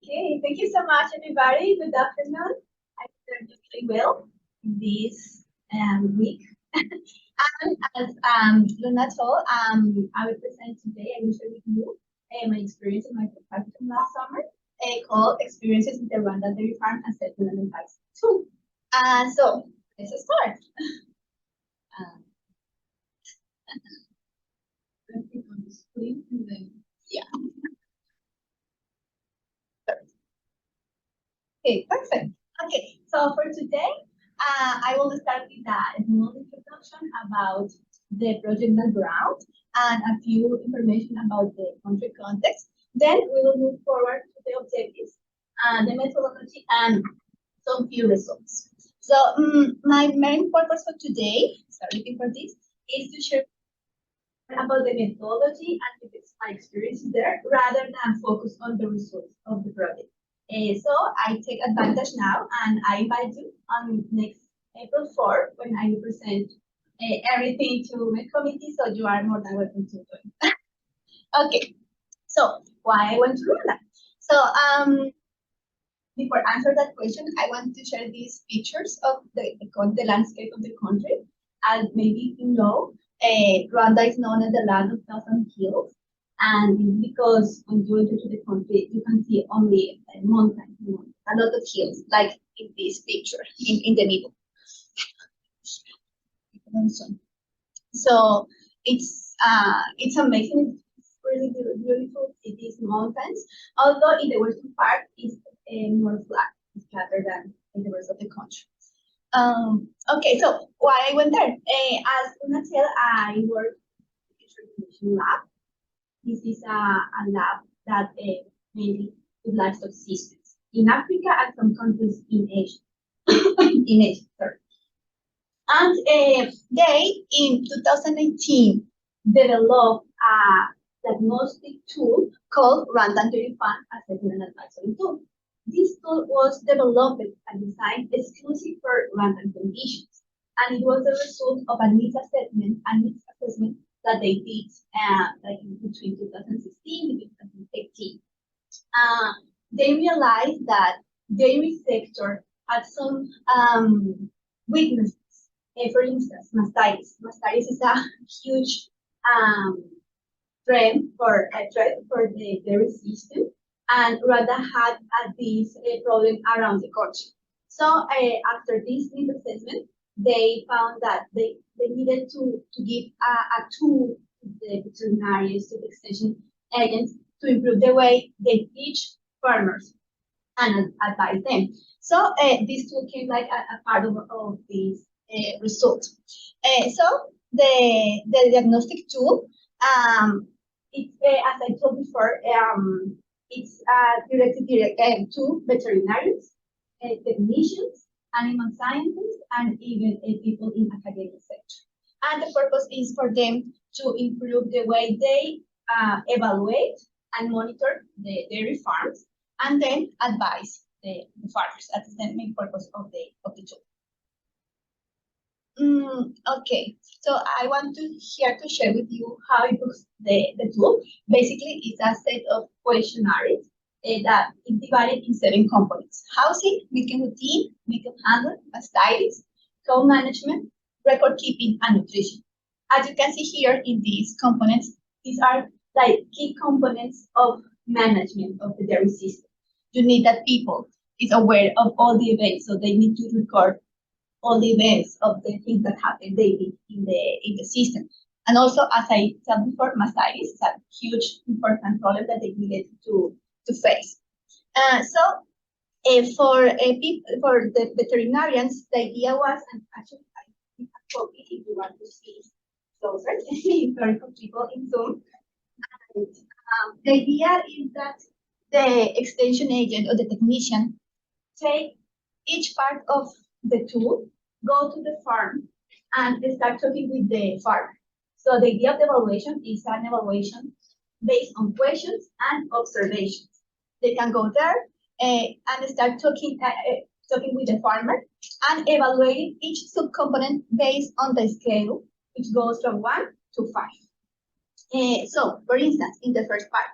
Okay, thank you so much, everybody. Good afternoon. I hope you're doing well this week. And as Luna told, I will present today. I will share with you my experience in my profession last summer, called Experiences in the Rwanda Dairy Farm and Settlement Advice 2. So let's start. Let's click on the screen and then yeah. Okay, perfect. Okay, so for today, I will start with a small introduction about the project background and a few information about the country context. Then we will move forward to the objectives, the methodology, and some few results. So my main purpose for today, sorry for this, is to share about the methodology and my experience there, rather than focus on the results of the project. So I take advantage now, and I invite you on next April 4 when I will present everything to my committee, so you are more than welcome to join. Okay, so why I went to Rwanda? So before answer that question, I want to share these pictures of the landscape of the country. And maybe you know, Rwanda is known as the land of thousand hills. And because when you enter to the country, you can see only mountains, a lot of hills, like in this picture, in the middle. So it's amazing. It's really beautiful. It is mountains, although in the western part is more flat, flatter than in the rest of the country. Okay, so why I went there? As Una said, I work in the lab. This is a lab that mainly with livestock systems in Africa and some countries in Asia. in Asia, sorry. And they, in 2019, developed a diagnostic tool called Rwanda Dairy Farm Assessment Advisory Tool. This tool was developed and designed exclusively for Rwandan conditions, and it was the result of a needs assessment that they did like between 2016 and 2018. They realized that dairy sector had some weaknesses. For instance, mastitis. Mastitis is a huge threat for the dairy system, and Rwanda had this problem around the country. So after this need assessment, they found that they needed to give a tool to the veterinarians, to the extension agents, to improve the way they teach farmers and advise them. So this tool came like a part of this result. So the diagnostic tool, it's as I told before, it's directed to veterinarians, technicians, animal scientists, and even people in academic sector. And the purpose is for them to improve the way they evaluate and monitor the dairy farms, and then advise the farmers. That's the main purpose of the tool. Okay, so I want to share with you how it looks the tool. Basically, it's a set of questionnaires that is divided in 7 components: housing, milking routine, milk handling, mastitis, cow management, record keeping, and nutrition. As you can see here in these components, these are like key components of management of the dairy system. You need that people is aware of all the events, so they need to record all the events of the things that happen daily in the system. And also, as I said before, mastitis is a huge important problem that they needed to face. For the veterinarians, the idea was, and actually I have a copy if you want to see closer, for people in Zoom. And, the idea is that the extension agent or the technician take each part of the tool, go to the farm, and start talking with the farmer. So the idea of the evaluation is an evaluation based on questions and observations. They can go there and start talking with the farmer and evaluating each subcomponent based on the scale, which goes from 1 to 5. So, for instance, in the first part,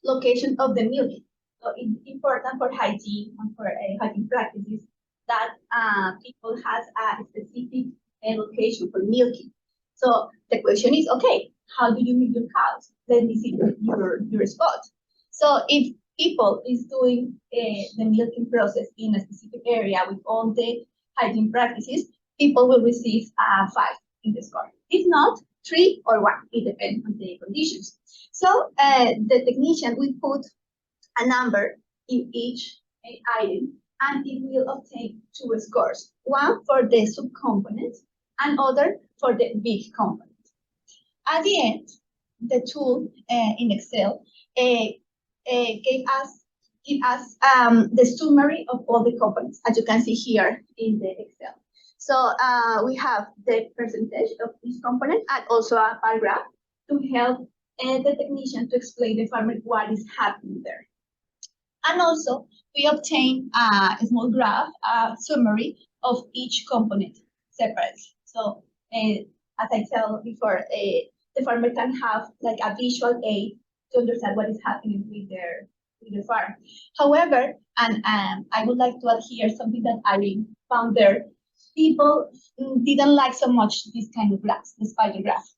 location of the milking. So it's important for hygiene and for hygiene practices that people has a specific location for milking. So the question is, okay, how do you milk your cows? Let me see your spot. So if people is doing the milking process in a specific area with all the hygiene practices, people will receive 5 in the score. If not, 3 or 1. It depends on the conditions. So the technician will put a number in each item, and it will obtain 2 scores. One for the subcomponents and other for the big component. At the end, the tool in Excel give us the summary of all the components, as you can see here in the Excel. So we have the percentage of each component and also a bar graph to help the technician to explain the farmer what is happening there. And also we obtain a small graph, a summary of each component separately. So as I said before, the farmer can have like a visual aid to understand what is happening with their farm. However, and I would like to add here something that I found there. People didn't like so much this kind of graphs, the spider graph.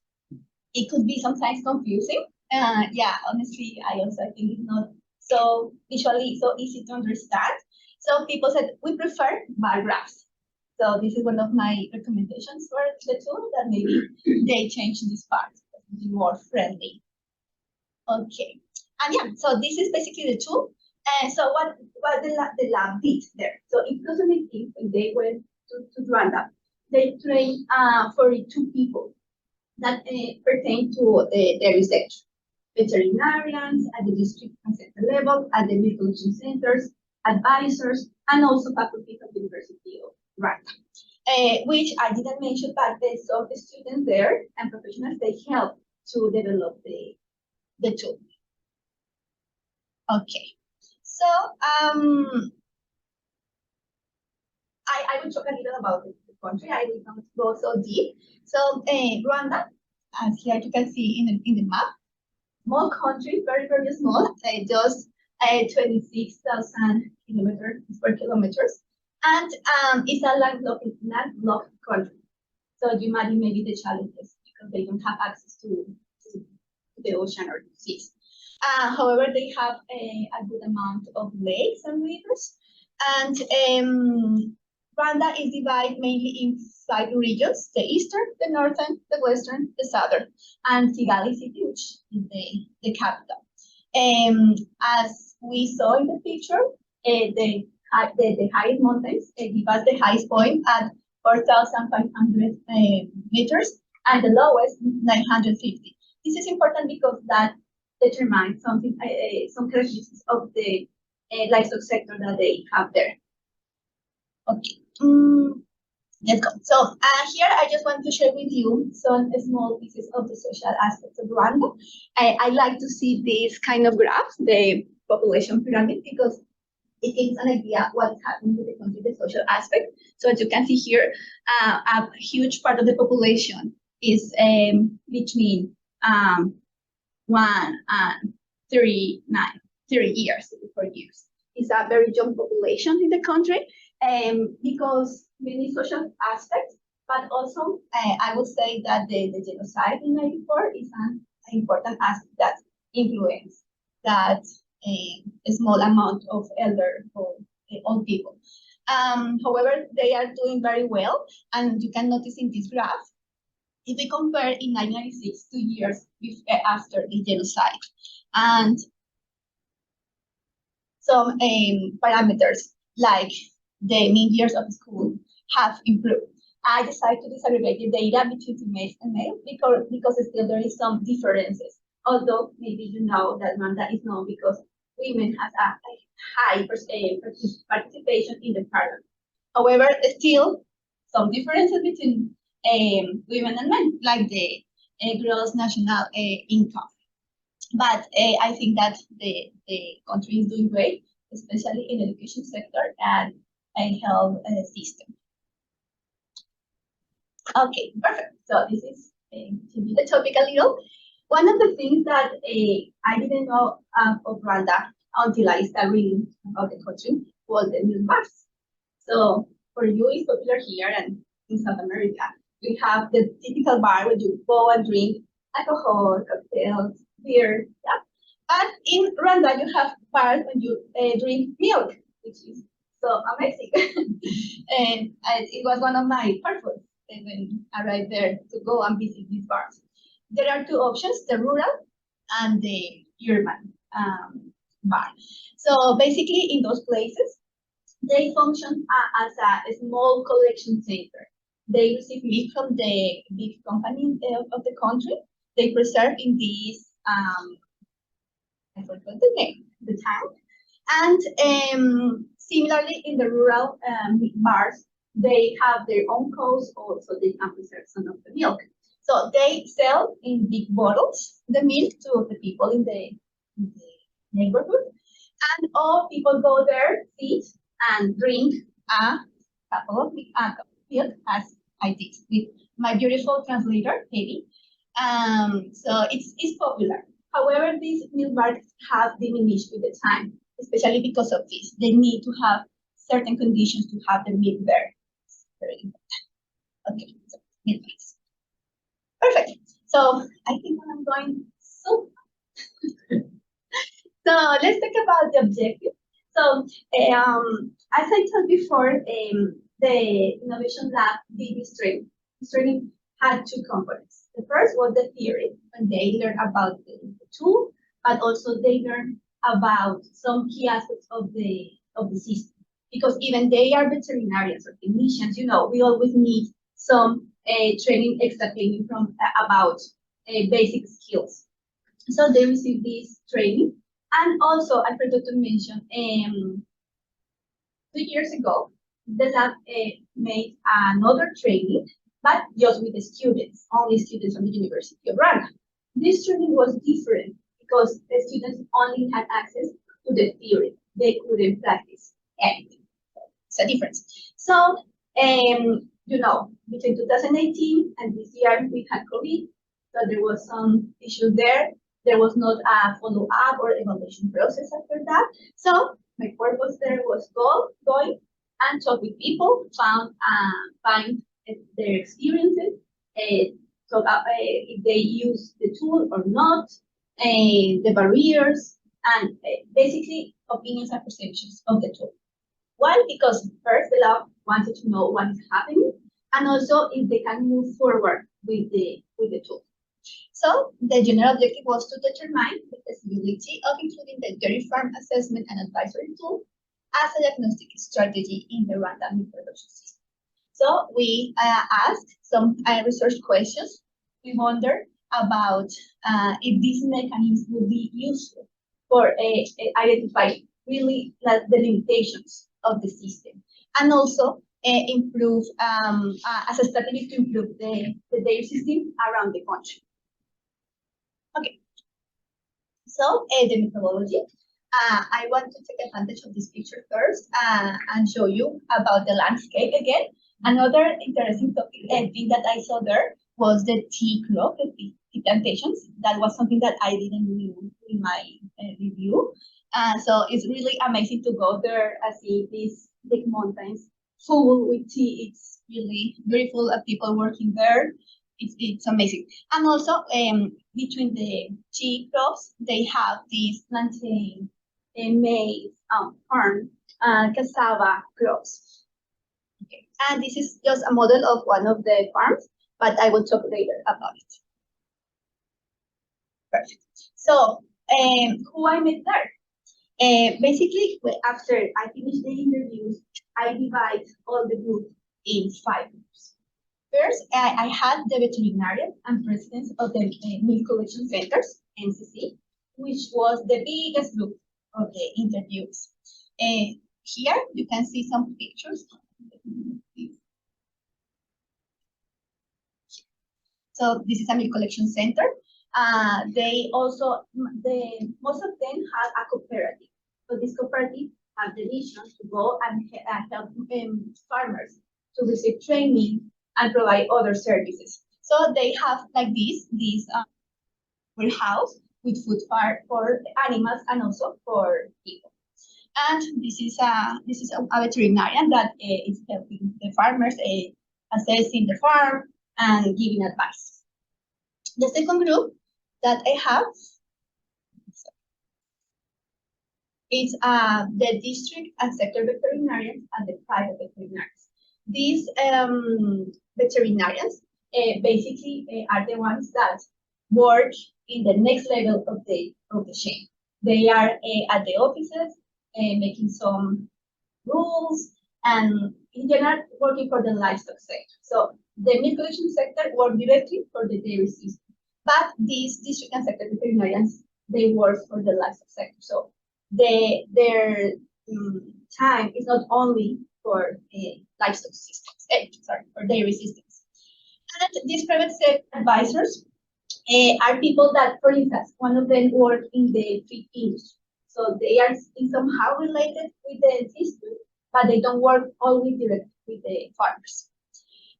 It could be sometimes confusing. Yeah, honestly, I think it's not so visually so easy to understand. So people said we prefer bar graphs. So this is one of my recommendations for the tool, that maybe they change this part to be more friendly. Okay, and yeah, so this is basically the tool. And so what the lab did there? So in 2018, when they went to Rwanda, they trained 42 people that pertain to the research. Veterinarians at the district and center level, at the milk collection centers, advisors, and also faculty from the University of Rwanda. Which I didn't mention, but some of the students there and professionals, they help to develop the tool. Okay, so I will talk a little about the country. I will not go so deep. So Rwanda, as here you can see in the map, small country, very, very small, just 26,000 square kilometers. And it's a landlocked country. So you imagine maybe the challenges because they don't have access to the ocean or the seas. However, they have a good amount of lakes and rivers. And Rwanda is divided mainly in 5 regions: the eastern, the northern, the western, the southern, and Kigali City, which is the capital. As we saw in the picture, the highest mountains give us the highest point at 4,500 meters, and the lowest 950. This is important because that determines some characteristics of the livestock sector that they have there. Okay, let's go. So here I just want to share with you some small pieces of the social aspects of Rwanda. I like to see this kind of graph, the population pyramid, because it gives an idea what's happening with the country, the social aspect. So as you can see here, a huge part of the population is between 1 and 30 years, 34 years. It's a very young population in the country, because many social aspects, but also I would say that the genocide in '94 is an important aspect that influenced that a small amount of elder or old people. However, they are doing very well, and you can notice in this graph, if we compare in 1996, 2 years after the genocide, and some parameters like the mean years of school have improved. I decided to disaggregate the data between females and males because still there is some differences. Although maybe you know that Rwanda is known because women have a high participation in the parliament. However, still some differences between women and men, like the gross national income. But I think that the country is doing great, especially in the education sector and health system. Okay, perfect. So this is to be the topic a little. One of the things that I didn't know of Rwanda until I started reading about the country, was the milk bars. So for you, it's popular here and in South America. We have the typical bar where you go and drink alcohol, cocktails, beer. Yeah? But in Rwanda, you have bars when you drink milk, which is so amazing. And it was one of my purposes when I arrived there to go and visit these bars. There are two options, the rural and the urban bar. So basically in those places, they function as a small collection center. They receive milk from the big company of the country. They preserve in these, I forgot the name, the tank. And similarly, in the rural bars, they have their own cows also, they can preserve some of the milk. So they sell in big bottles the milk to the people in the neighborhood. And all people go there, sit, and drink a couple of milk, as I did with my beautiful translator, Katie. So it's popular. However, these milk bars have diminished with the time, especially because of this. They need to have certain conditions to have the milk there. It's very important. Okay, so milk bars. Perfect. So I think I'm going so. So let's talk about the objective. So as I told before, the Innovation Lab did this training. This training had two components. The first was the theory, and they learned about the tool, but also they learned about some key aspects of the system. Because even they are veterinarians or technicians, you know, we always need some training, extra training from about basic skills. So they received this training. And also, I forgot to mention, 2 years ago, the lab made another training, but just with the students, only students from the University of Rwanda. This training was different because the students only had access to the theory. They couldn't practice anything. It's a difference. So, you know, between 2018 and this year, we had COVID, so there was some issues there. There was not a follow-up or evaluation process after that. So my purpose there was going and talk with people, find their experiences, talk if they use the tool or not, the barriers, and basically opinions and perceptions of the tool. Why? Because first the lab wanted to know what is happening, and also if they can move forward with the tool. So the general objective was to determine the feasibility of including the dairy farm assessment and advisory tool as a diagnostic strategy in the Rwanda milk production system. So we asked some research questions. We wondered about if these mechanisms would be useful for identifying really the limitations of the system, and also improve as a strategy to improve the dairy system around the country. Okay, so the methodology. I want to take advantage of this picture first and show you about the landscape again. Another interesting topic thing that I saw there was the tea crop, the tea plantations. That was something that I didn't know in my review. So it's really amazing to go there and see these big mountains full with tea. It's really beautiful, people working there. It's amazing. And also between the tea crops, they have these plantain, maize, corn, cassava crops. Okay. And this is just a model of one of the farms, but I will talk later about it. Perfect. So who I met there? Basically, after I finish the interviews, I divide all the group in 5 groups. First, I had the veterinarian and presidents of the milk collection centers, NCC, which was the biggest group of the interviews. Here, you can see some pictures. So this is a milk collection center. They also, most of them have a cooperative. So this cooperative have the mission to go and help farmers to receive training and provide other services. So they have like this warehouse with food for animals and also for And this is a veterinarian that is helping the farmers assessing the farm and giving advice. The second group that I have is the district and sector veterinarians and the private veterinarians. These veterinarians basically are the ones that work in the next level of the chain. They are at the offices making some rules and in general working for the livestock sector. So the meat collection sector work directly for the dairy system, but these district and sector veterinarians, they work for the livestock sector. So their time is not only for livestock systems, for dairy systems. And these private sector advisors are people that, for instance, one of them work in the feed industry. So they are somehow related with the system, but they don't work always directly with the farmers.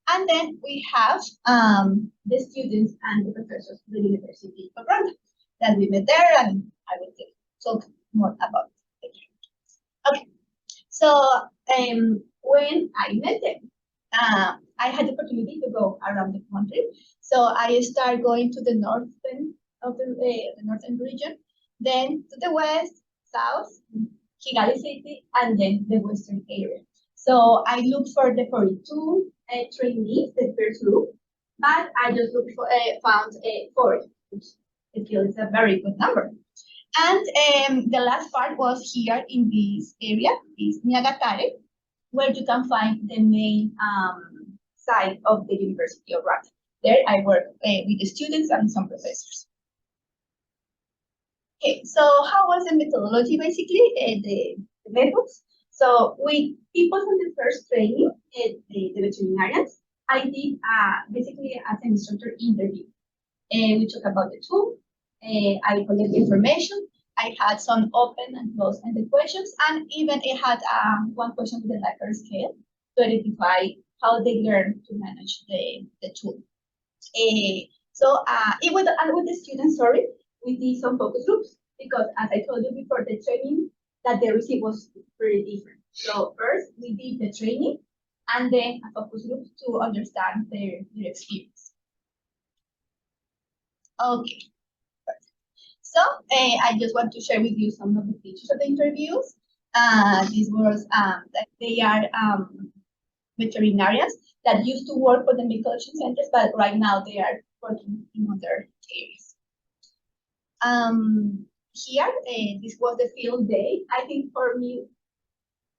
And then we have the students and the professors of the University of Rwanda that we met there, and I will talk more about it. Okay, so when I met them, I had the opportunity to go around the country. So I started going to the northern of the northern region, then to the west, south, Kigali City, and then the western area. So I looked for the 42 trainees, the first group, but I just looked for found 40, which I feel is a very good number. And the last part was here in this area, is Nyagatare, where you can find the main site of the University of Rwanda. There I work with the students and some professors. Okay, so how was the methodology basically, the methods? So with people from the first training, the veterinarians, I did basically as an instructor interview. We talked about the tool, I collected information, I had some open and closed-ended questions, and even I had one question with the Likert scale to identify how they learn to manage the tool. So with the students, we did some focus groups because, as I told you before, the training that they received was very different. So first we did the training, and then a focus group to understand their experience. Okay. So I just want to share with you some of the features of the interviews. These was that they are veterinarians that used to work for the meat collection centers, but right now they are working in other areas. Here, this was the field day. I think for me,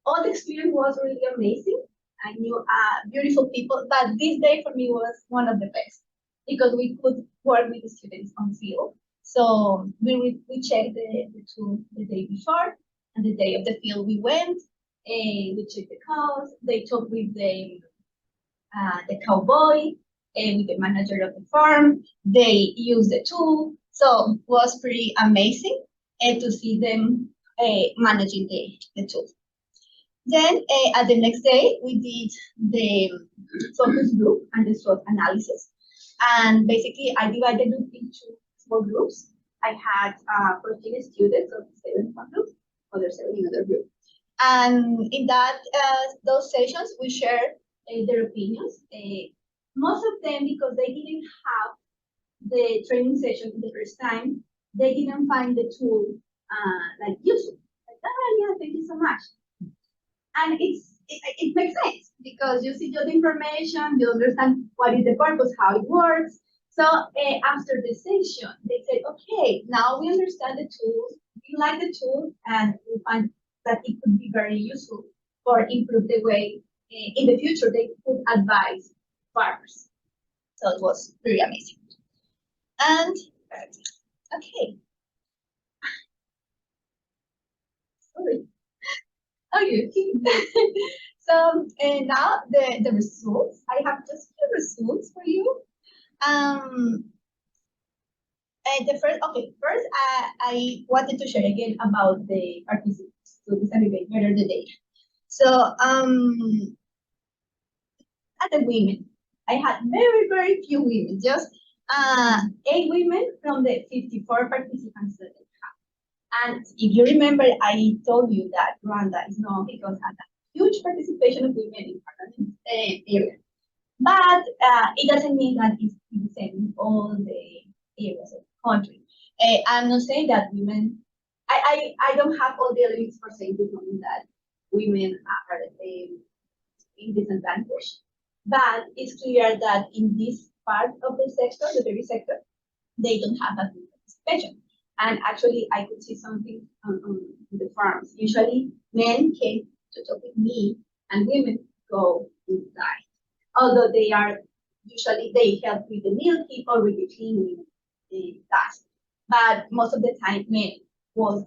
all the experience was really amazing. I knew beautiful people, but this day for me was one of the best because we could work with the students on field. So we checked the tool the day before, and the day of the field we went. We checked the cows. They talked with the cowboy and with the manager of the farm. They used the tool, so it was pretty amazing to see them managing the tool. Then at the next day, we did the focus group and the SWOT analysis. And basically, I divided it into small groups. I had 14 students of 7 one group, other 7 in another group. And in that those sessions, we shared their opinions. Most of them, because they didn't have the training session the first time, they didn't find the tool like useful. Like, oh yeah, thank you so much. And it makes sense because you see the information, you understand what is the purpose, how it works. So after the session, they said, okay, now we understand the tool, we like the tool, and we find that it could be very useful or improve the way in the future they could advise farmers. So it was pretty amazing. And okay. Sorry. Okay. So now the results. I have just few results for you. First I wanted to share again about the participants to disaggregate better the data. So at the women, I had very few women, just 8 women from the 54 participants that they have. And if you remember, I told you that Rwanda is known because it has a huge participation of women in parliament area. But it doesn't mean that it's the same in all the areas of the country. I'm not saying that women, I don't have all the elements for saying that women are in disadvantage, but it's clear that in this part of the sector, the dairy sector, they don't have that participation. And actually, I could see something on the farms. Usually, men came to talk with me, and women go inside. Although they are usually they help with the milking or with the cleaning the tasks, but most of the time men were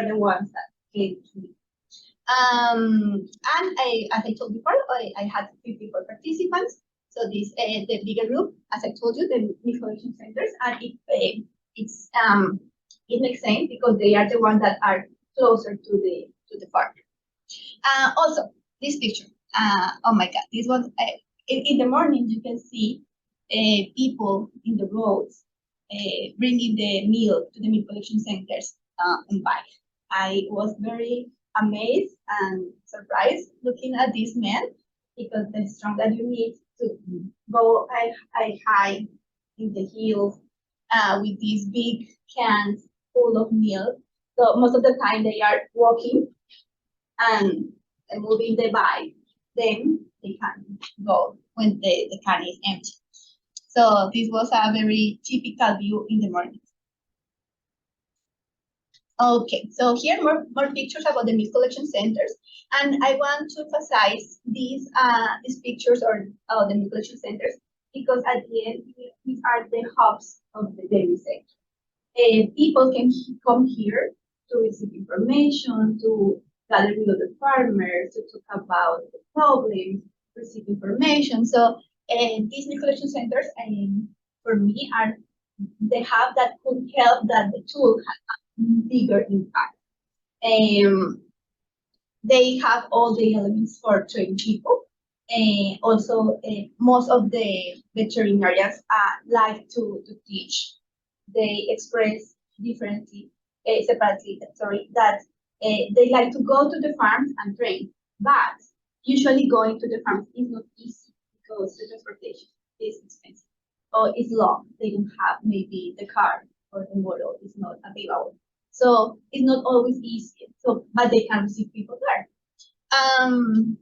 the ones that came to me. And as I told before, I had 54 participants. So this the bigger group, as I told you, the milk collection centers, and it makes sense because they are the ones that are closer to the farm. Also, this picture. Oh my God, this one. In the morning, you can see people in the roads bringing the milk to the milk collection centers on bike. I was very amazed and surprised looking at these men because the strength that you need to go high in the hills with these big cans full of milk. So most of the time they are walking and moving the bike. Then they can go when the can is empty. So this was a very typical view in the morning. Okay, so here more pictures about the milk collection centers, and I want to emphasize these pictures or the milk collection centers because at the end these are the hubs of the dairy sector. People can come here to receive information, to gather with other farmers, to talk about the problems, receive information. So these milk collection centers, for me, are the hub that could help that the tool has a bigger impact. They have all the elements for training people. Also, most of the veterinarians like to teach. They express differently, separately, sorry, that they like to go to the farms and train, but usually going to the farms is not easy because the transportation is expensive or it's long. They don't have maybe the car or the motor is not available. So it's not always easy. So, but they can receive people there. And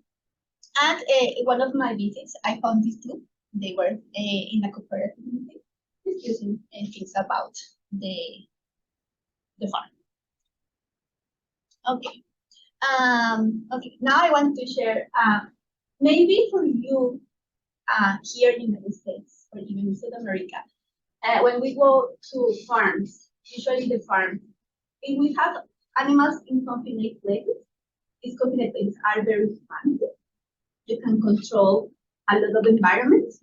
one of my visits, I found these two. They were in a cooperative meeting discussing things about the farm. Okay. Okay. Now I want to share. Maybe for you here in the United States or even in South America, when we go to farms, usually the farm, if we have animals in confined places, these confined places are very fun. You can control a lot of environments.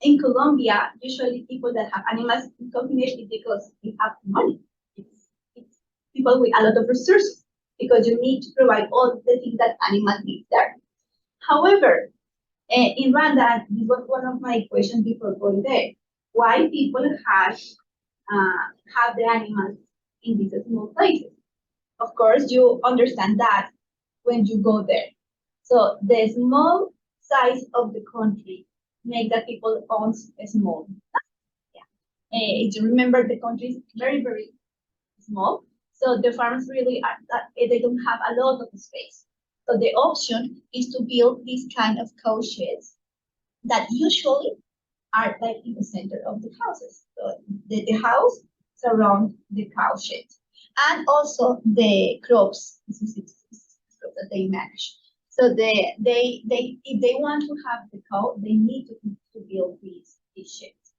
In Colombia, usually people that have animals in confined places because they have money. It's people with a lot of resources because you need to provide all the things that animals need there. However, in Rwanda, this was one of my questions before going there. Why people have the animals in these small places? Of course, you understand that when you go there. So the small size of the country make that people own small. Yeah. If you remember, the country is very, very small. So the farms really are, they don't have a lot of space. So the option is to build these kind of cow sheds that usually are like in the center of the houses. So the house surround the cow shed. And also the crops that they manage. So they if they want to have the cow, they need to build these sheds.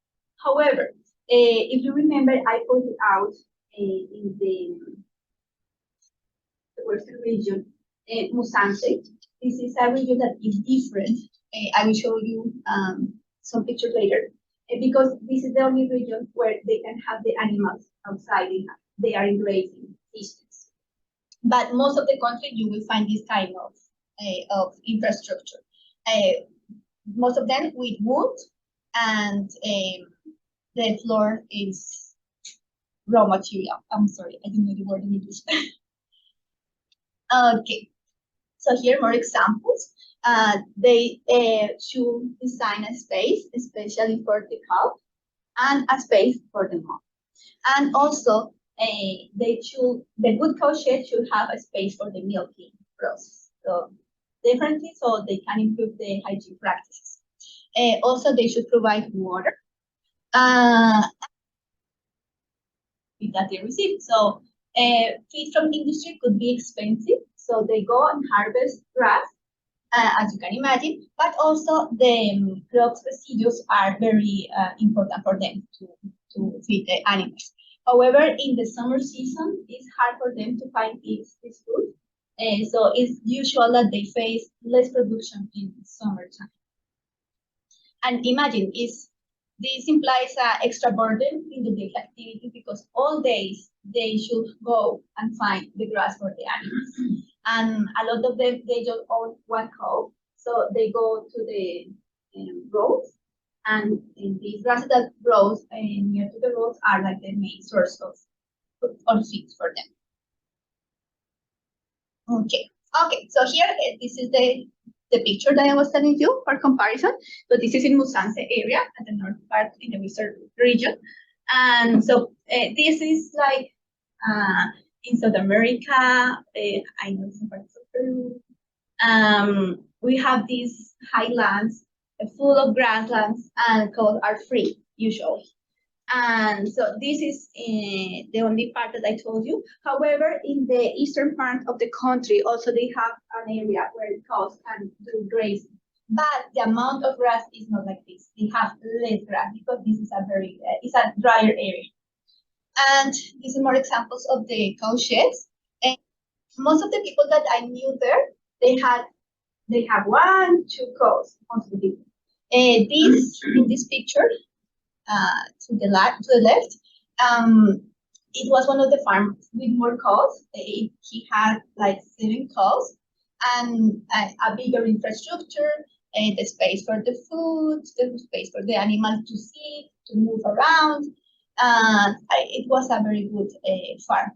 However, if you remember, I pointed out in the western region, Musante. This is a region that is different. I will show you some pictures later. Because this is the only region where they can have the animals outside. They are in grazing distance. But most of the country, you will find this kind of infrastructure. Most of them with wood, and the floor is raw material. I'm sorry, I don't know the word in English. Okay, so here are more examples. They should design a space, especially for the cow, and a space for the mom. And also, the good cow shed should have a space for the milking process. So differently, so they can improve the hygiene practices. Also, they should provide water that they receive. So feed from industry could be expensive, so they go and harvest grass, as you can imagine, but also the crops residues are very important for them to feed the animals. However, in the summer season, it's hard for them to find this food. So it's usual that they face less production in summertime. And imagine, this implies an extra burden in the daily activity because all days they should go and find the grass for the animals. And a lot of them, they just own one cow, so they go to the roads, and these grasses that grows near to the roads are like the main source of feed for them. Okay, so here, this is the picture that I was telling you for comparison. So this is in Musanze area at the north part in the western region. And so this is like in South America, I know some parts of Peru. We have these highlands full of grasslands, and cows are free usually. And so this is the only part that I told you. However, in the eastern part of the country, also they have an area where cows can do grazing. But the amount of grass is not like this. They have less grass because this is it's a drier area. And these are more examples of the cow sheds. And most of the people that I knew there, they have 1, 2 cows, most of the people. In this picture, to the left, it was one of the farms with more cows. He had like 7 cows and a bigger infrastructure, the space for the food, the space for the animals to see, to move around. It was a very good farm.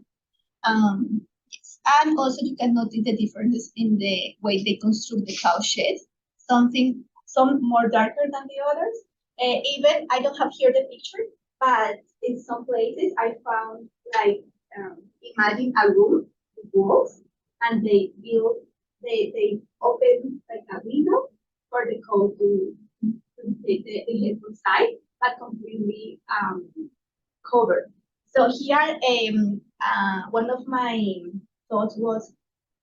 And also you can notice the differences in the way they construct the cow sheds. Some more darker than the others. Even, I don't have here the picture, but in some places I found like, imagine a room with walls, and they open like a window for the cow to take the head inside, but completely covered. So here, one of my thoughts was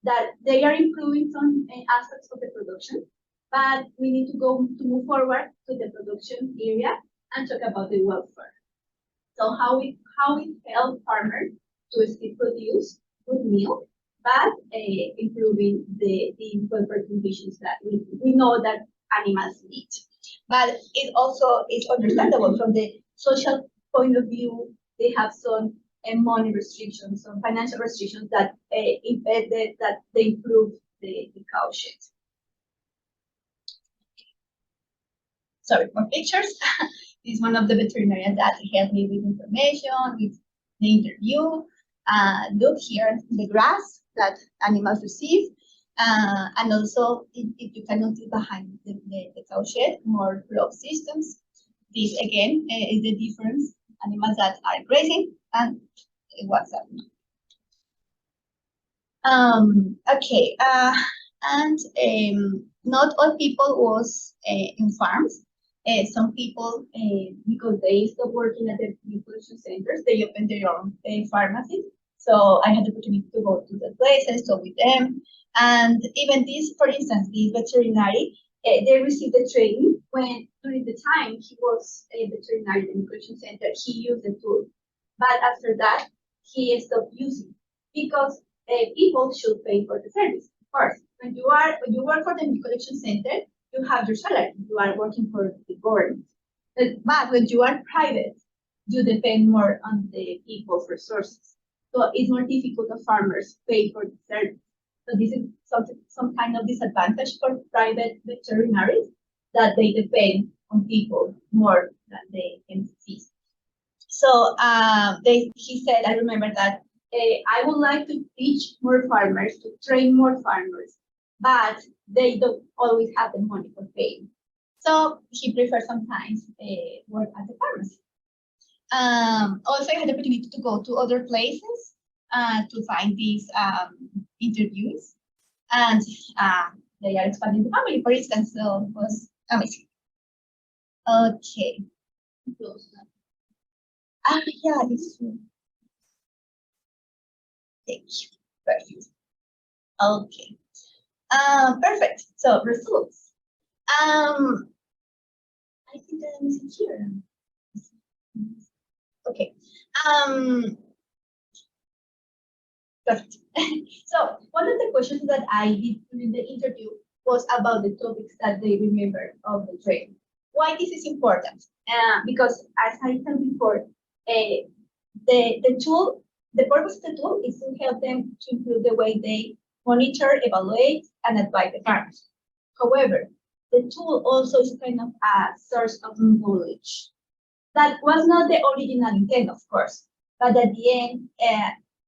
that they are improving some aspects of the production, but we need to move forward to the production area and talk about the welfare. So how it helps farmers to still produce good milk, but improving the welfare conditions that we know that animals need. But it also is understandable from the social point of view. They have some money restrictions, some financial restrictions that impeded that they improve the cow shed. Sorry, more pictures. This is one of the veterinarians that helped me with information, with the interview. Look here, the grass that animals receive. And also, if you can notice behind the cow shed, more rope systems. This again is the difference, animals that are grazing and what's up. Okay, and not all people was in farms. Some people, because they stopped working at the production centers, they opened their own pharmacies. So I had the opportunity to go to the places, talk with them. And even this, for instance, this veterinary, they received the training when during the time he was a veterinary in the production center, he used the tool. But after that, he stopped using because people should pay for the service. Of course, when you work for the collection center, you have your salary. You are working for the government. But when you are private, you depend more on the people's resources. So it's more difficult for farmers pay for the service. So this is some kind of disadvantage for private veterinaries, that they depend on people more than the entities. So he said, I remember that I would like to teach more farmers, to train more farmers, but they don't always have the money for paying. So he prefers sometimes work at the pharmacy. Also, I had the opportunity to go to other places to find these interviews, and they are expanding the family, for instance, so it was amazing. Okay. Yeah, this is true. Thank you. Perfect. Okay. Perfect. So results. I think that I'm missing here. Okay. Perfect. So one of the questions that I did during the interview was about the topics that they remember of the training. Why this is important? Because as I said before, the tool, the purpose of the tool is to help them to improve the way they monitor, evaluate, and advise the farmers. However, the tool also is kind of a source of knowledge. That was not the original intent, of course, but at the end,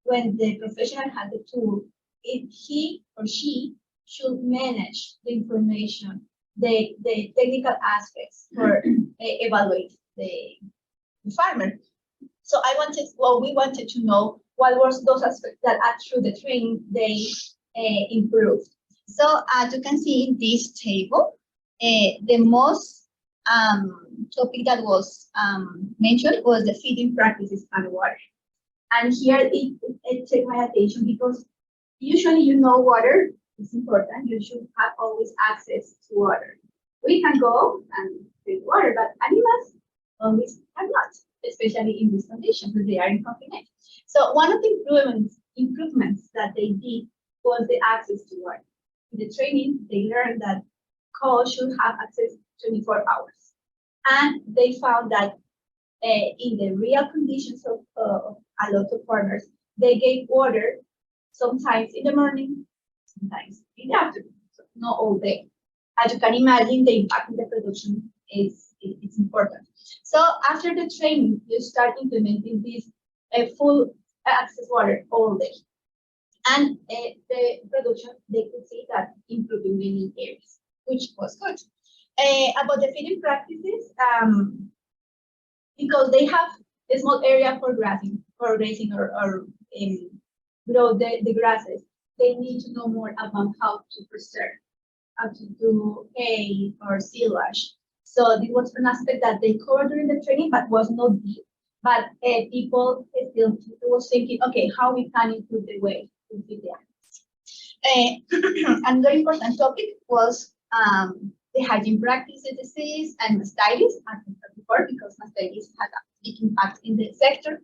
when the professional had the tool, he or she should manage the information, the technical aspects for evaluate the farmer. So we wanted to know what was those aspects that through the training they improved. So as you can see in this table, the most topic that was mentioned was the feeding practices and water. And here it took my attention because usually water is important. You should have always access to water. We can go and drink water, but animals always cannot, especially in these conditions when they are in confinement. So one of the improvements that they did was the access to water. In the training, they learned that cows should have access 24 hours. And they found that in the real conditions of a lot of farmers, they gave water sometimes in the morning, sometimes in the afternoon, so not all day. As you can imagine, the impact in the production is important. So after the training, you start implementing this full access water all day. And the production, they could see that improved in many areas, which was good. About the feeding practices, because they have a small area for grazing or grow the grasses, they need to know more about how to preserve, how to do hay or silage. So this was an aspect that they covered during the training, but was not deep. But people still was thinking, okay, how we can improve the way to feed the animals. Another important topic was the hygiene practices, disease, and mastitis, as I said before, because mastitis had a big impact in the sector.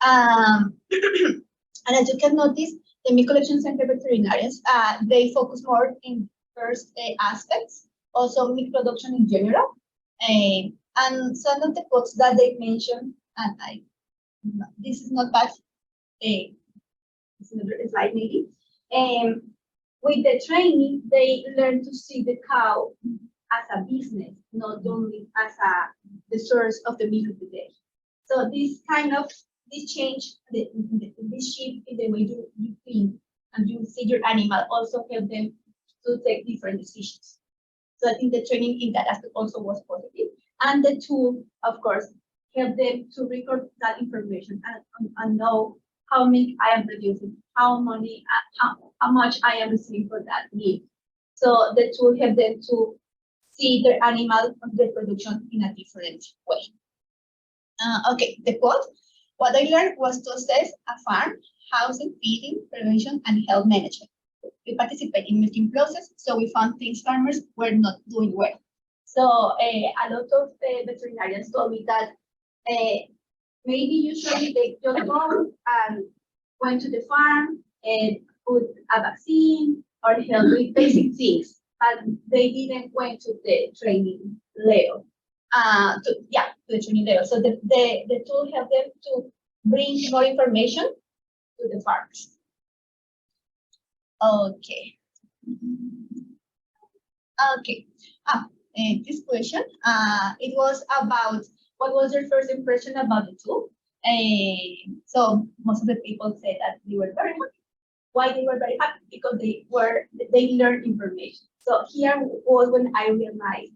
And as you can notice, the meat collection center veterinarians, they focus more in first aspects, also meat production in general. And some of the quotes that they mentioned, and this is not bad, it's another slide maybe. With the training, they learn to see the cow as a business, not only as the source of the meat of the day. So this change, this shift in the way you think and you see your animal also help them to take different decisions. So I think the training in that aspect also was positive. And the tool, of course, helped them to record that information and know how much I am producing, how much I am receiving for that meat. So the tool helped them to see their animal reproduction in a different way. Okay, the quote. What I learned was to assess a farm, housing, feeding, prevention, and health management. We participate in milking process, so we found things farmers were not doing well. So a lot of veterinarians told me that maybe usually they just go and went to the farm and put a vaccine or help with basic things, but they didn't went to the training level. To the training level. So the tool helped them to bring more information to the farmers. Okay. Okay. This question, it was about what was your first impression about the tool? So most of the people said that they were very happy. Why they were very happy? Because they learned information. So here was when I realized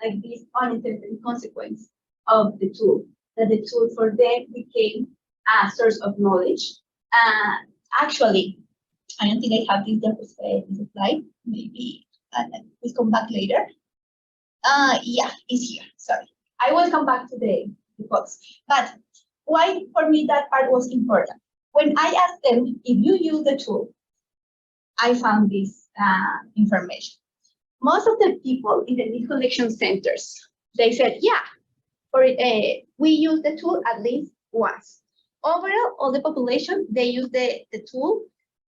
like this unintended consequence of the tool, that the tool for them became a source of knowledge. Actually, I don't think I have this slide. Maybe we'll come back later. Yeah, it's here. Sorry, I will come back to the box. But why for me that part was important? When I asked them if you use the tool, I found this information. Most of the people in the collection centers, they said, yeah, we use the tool at least once. Overall, all the population, they use the tool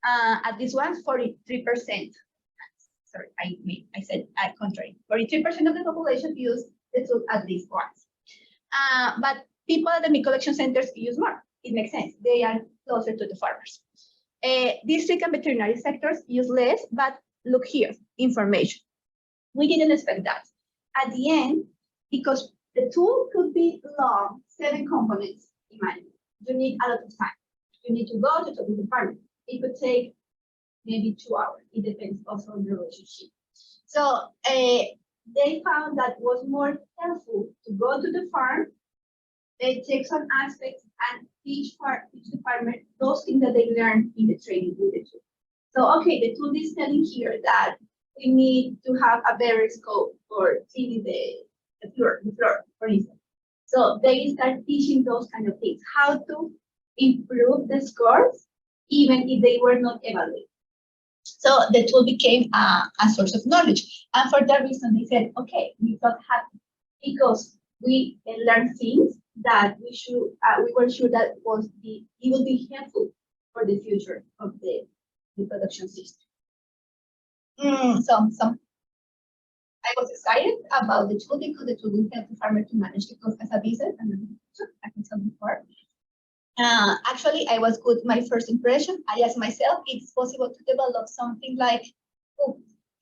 at least once, 43%. Sorry, I said contrary. 43% of the population use the tool at least once. But people at the collection centers use more. It makes sense. They are closer to the farmers. District and veterinary sectors use less, but look here, information. We didn't expect that. At the end, because the tool could be long, 7 components, imagine. You need a lot of time. You need to go to talk with the farmer. It could take maybe 2 hours. It depends also on the relationship. So they found that it was more helpful to go to the farm, they take some aspects and teach the farmer those things that they learned in the training with the tool. So okay, the tool is telling here that we need to have a better scope for cleaning the floor, for instance. So they start teaching those kind of things, how to improve the scores, even if they were not evaluated. So the tool became a source of knowledge. And for that reason, they said, okay, we got happy because we learned things that we were sure that it will be helpful for the future of the production system. So I was excited about the tool because the tool will help the farmer to manage the cost as a business, and I can tell before. Actually, I was good. My first impression, I asked myself, it's possible to develop something like,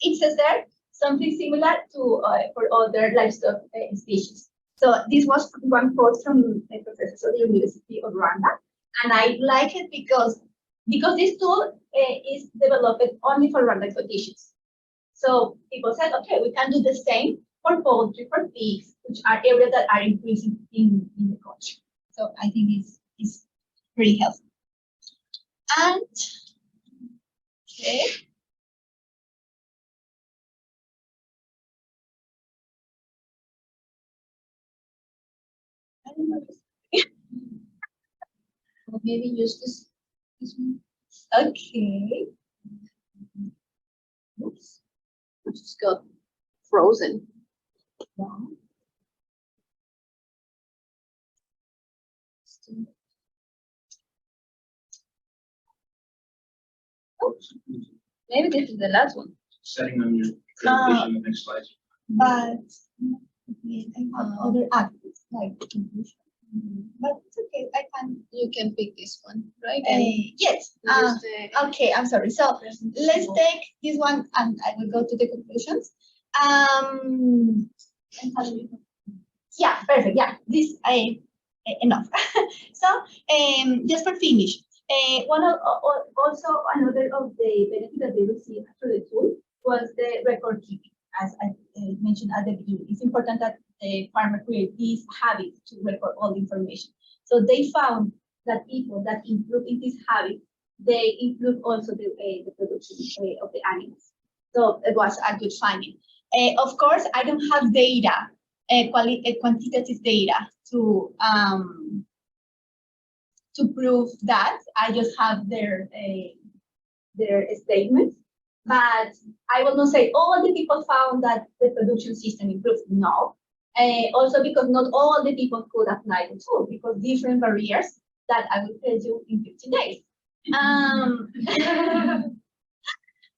it says there, something similar to for other livestock species. So this was one quote from a professor at the University of Rwanda, and I like it because this tool is developed only for Rwanda exploitations. So people said, okay, we can do the same for poultry, for pigs, which are areas that are increasing in the country. So I think it's pretty helpful. And okay. I don't know. Maybe use this one. Okay. Oops. I just got frozen. Wow. Oh, maybe this is the last one. Setting on your presentation, the next slide. But I have other actives like conclusion. But it's okay. You can pick this one, right? Yes. Okay. I'm sorry. So let's take this one, and I will go to the conclusions. Yeah. Perfect. Yeah. This enough. So just for finish, also another of the benefits that they received through the tool was the record keeping. As I mentioned at the beginning, it's important that the farmer create this habit to record all the information. So they found that people that improve in this habit, they improve also the production of the animals. So it was a good finding. Of course, I don't have data, quantitative data to prove that. I just have their statements. But I will not say all the people found that the production system improved. No. Also because not all the people could apply the tool because different barriers that I will tell you in 15 days.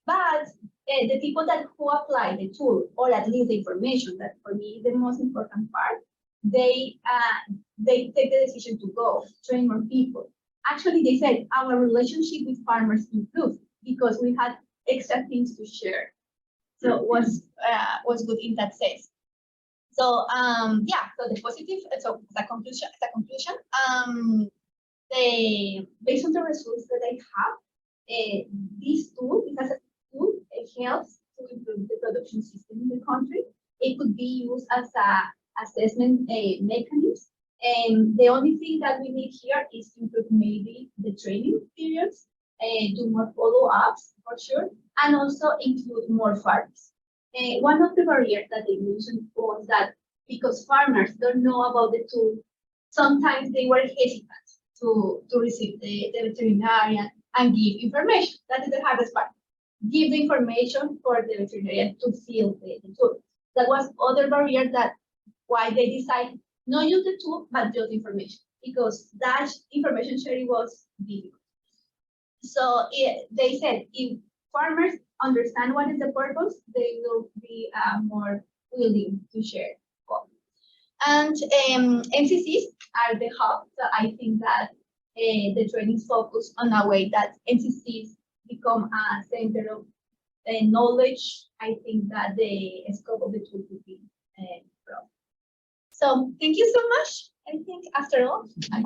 But the people who apply the tool, or at least the information, that for me is the most important part, they take the decision to go train more people. Actually, they said our relationship with farmers improved because we had extra things to share. So it was good in that sense. So yeah, so the positive, so as a conclusion, based on the results that I have, this tool, because a tool, it helps to improve the production system in the country. It could be used as a assessment mechanism. And the only thing that we need here is to improve maybe the training periods, do more follow-ups for sure, and also include more farmers. One of the barriers that they mentioned was that because farmers don't know about the tool, sometimes they were hesitant to receive the veterinarian and give information. That is the hardest part. Give the information for the veterinarian to fill the tool. That was other barrier that why they decide not use the tool, but just information, because that information sharing was difficult. So they said if farmers understand what is the purpose, they will be more willing to share. And MCCs are the hub. So I think that the trainings focus on a way that MCCs become a center of knowledge. I think that the scope of the tool would be broad. So thank you so much. I think after all, I'm